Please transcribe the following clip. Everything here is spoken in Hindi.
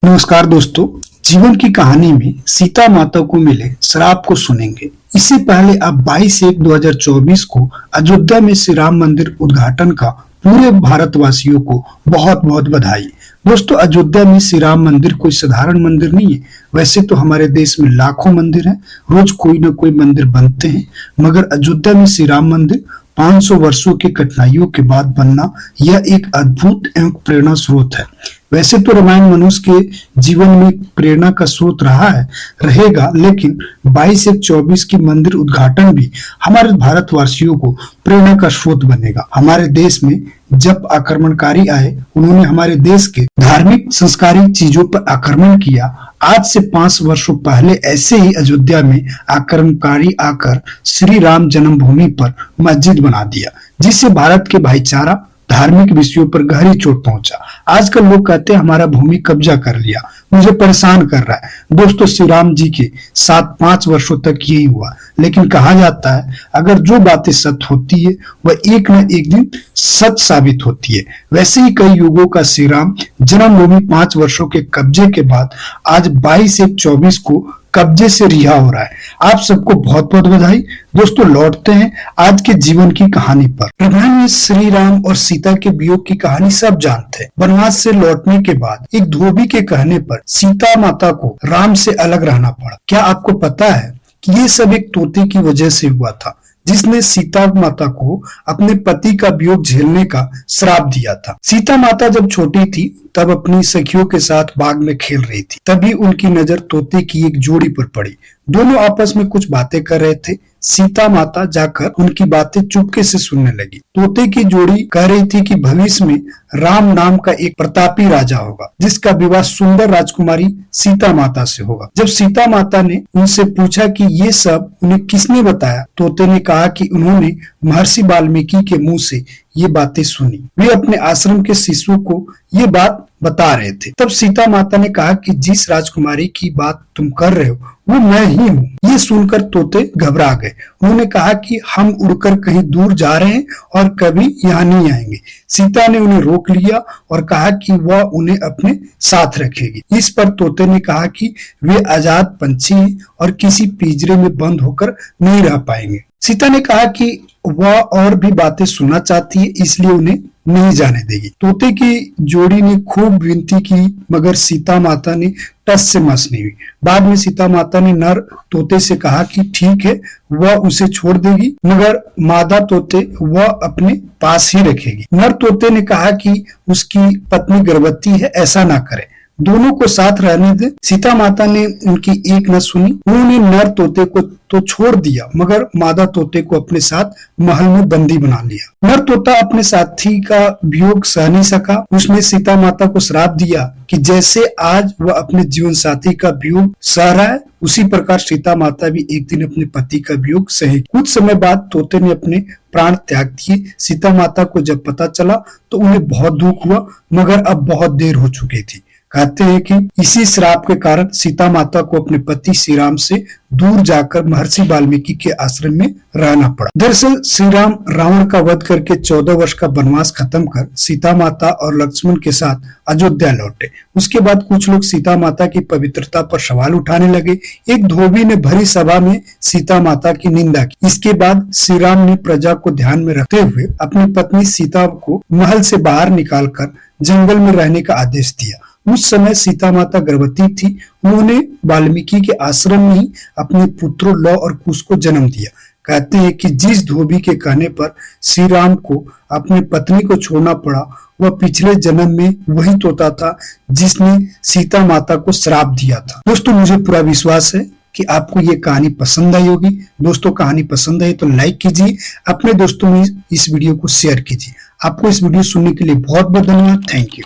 नमस्कार दोस्तों, जीवन की कहानी में सीता माता को मिले श्राप को सुनेंगे। इससे पहले अब 22/1/2024 को अयोध्या में श्री राम मंदिर उद्घाटन का पूरे भारतवासियों को बहुत बहुत बधाई। दोस्तों, अयोध्या में श्री राम मंदिर कोई साधारण मंदिर नहीं है। वैसे तो हमारे देश में लाखों मंदिर हैं, रोज कोई न कोई मंदिर बनते हैं, मगर अयोध्या में श्री राम मंदिर 500 वर्षों की कठिनाइयों के बाद बनना यह एक अद्भुत एवं प्रेरणा स्रोत है। वैसे तो रामायण मनुष्य के जीवन में प्रेरणा का स्रोत रहा है, रहेगा, लेकिन 22/1/24 की मंदिर उद्घाटन भी हमारे भारतवासियों को प्रेरणा का स्रोत बनेगा। हमारे देश में जब आक्रमणकारी आए, उन्होंने हमारे देश के धार्मिक संस्कारिक चीजों पर आक्रमण किया। आज से 5 वर्षों पहले ऐसे ही अयोध्या में आक्रमणकारी आकर श्री राम जन्मभूमि पर मस्जिद बना दिया, जिससे भारत के भाईचारा धार्मिक विषयों पर गहरी चोट पहुंचा। आजकल लोग कहते हैं हमारा भूमि कब्जा कर लिया, मुझे परेशान कर रहा है। दोस्तों, श्री राम जी के साथ 5 वर्षों तक यही हुआ, लेकिन कहा जाता है अगर जो बातें सत्य होती है वह एक न एक दिन सच साबित होती है। वैसे ही कई युगों का श्री राम जन्मभूमि 5 वर्षों के कब्जे के बाद आज 22/1/24 को कब्जे से रिहा हो रहा है। आप सबको बहुत बहुत बधाई। दोस्तों, लौटते हैं आज के जीवन की कहानी पर। रामायण में श्री राम और सीता के वियोग की कहानी सब जानते हैं। वनवास से लौटने के बाद एक धोबी के कहने पर सीता माता को राम से अलग रहना पड़ा। क्या आपको पता है कि ये सब एक तोते की वजह से हुआ था, जिसने सीता माता को अपने पति का वियोग झेलने का श्राप दिया था। सीता माता जब छोटी थी तब अपनी सखियों के साथ बाग में खेल रही थी। तभी उनकी नजर तोते की एक जोड़ी पर पड़ी। दोनों आपस में कुछ बातें कर रहे थे। सीता माता जाकर उनकी बातें चुपके से सुनने लगी। तोते की जोड़ी कह रही थी कि भविष्य में राम नाम का एक प्रतापी राजा होगा, जिसका विवाह सुंदर राजकुमारी सीता माता से होगा। जब सीता माता ने उनसे पूछा कि ये सब उन्हें किसने बताया, तोते ने कहा कि उन्होंने महर्षि वाल्मीकि के मुंह से ये बातें सुनी। वे अपने आश्रम के शिशुओं को ये बात बता रहे थे। तब सीता माता ने कहा कि जिस राजकुमारी की बात तुम कर रहे हो वो मैं ही हूँ। ये सुनकर तोते घबरा गए। उन्होंने कहा कि हम उड़कर कहीं दूर जा रहे हैं और कभी यहाँ नहीं आएंगे। सीता ने उन्हें रोक लिया और कहा कि वह उन्हें अपने साथ रखेगी। इस पर तोते ने कहा कि वे आजाद पंछी हैं और किसी पिंजरे में बंद होकर नहीं रह पाएंगे। सीता ने कहा कि वह और भी बातें सुनना चाहती है, इसलिए उन्हें नहीं जाने देगी। तोते की जोड़ी ने खूब विनती की, मगर सीता माता ने टस से मस नहीं हुई। बाद में सीता माता ने नर तोते से कहा कि ठीक है, वह उसे छोड़ देगी, मगर मादा तोते वह अपने पास ही रखेगी। नर तोते ने कहा कि उसकी पत्नी गर्भवती है, ऐसा ना करे, दोनों को साथ रहने दे। सीता माता ने उनकी एक न सुनी। उन्होंने नर तोते को तो छोड़ दिया, मगर मादा तोते को अपने साथ महल में बंदी बना लिया। नर तोता अपने साथी का वियोग सह नहीं सका। उसने सीता माता को श्राप दिया कि जैसे आज वह अपने जीवन साथी का वियोग सह रहा है, उसी प्रकार सीता माता भी एक दिन अपने पति का वियोग सहेगी। कुछ समय बाद तोते ने अपने प्राण त्याग दिए। सीता माता को जब पता चला तो उन्हें बहुत दुख हुआ, मगर अब बहुत देर हो चुकी थी। कहते हैं कि इसी श्राप के कारण सीता माता को अपने पति श्री राम से दूर जाकर महर्षि वाल्मीकि के आश्रम में रहना पड़ा। दरअसल श्री राम रावण का वध करके 14 वर्ष का वनवास खत्म कर सीता माता और लक्ष्मण के साथ अयोध्या लौटे। उसके बाद कुछ लोग सीता माता की पवित्रता पर सवाल उठाने लगे। एक धोबी ने भरी सभा में सीता माता की निंदा की। इसके बाद श्री राम ने प्रजा को ध्यान में रखते हुए अपनी पत्नी सीता को महल से बाहर निकालकर जंगल में रहने का आदेश दिया। उस समय सीता माता गर्भवती थी। उन्होंने वाल्मीकि के आश्रम में ही अपने पुत्रों लव और कुश को जन्म दिया। कहते हैं कि जिस धोबी के कहने पर श्री राम को अपनी पत्नी को छोड़ना पड़ा, वह पिछले जन्म में वही तोता था जिसने सीता माता को श्राप दिया था। दोस्तों, मुझे पूरा विश्वास है कि आपको ये कहानी पसंद आई होगी। दोस्तों, कहानी पसंद आई तो लाइक कीजिए, अपने दोस्तों में इस वीडियो को शेयर कीजिए। आपको इस वीडियो सुनने के लिए बहुत बहुत धन्यवाद। Thank you.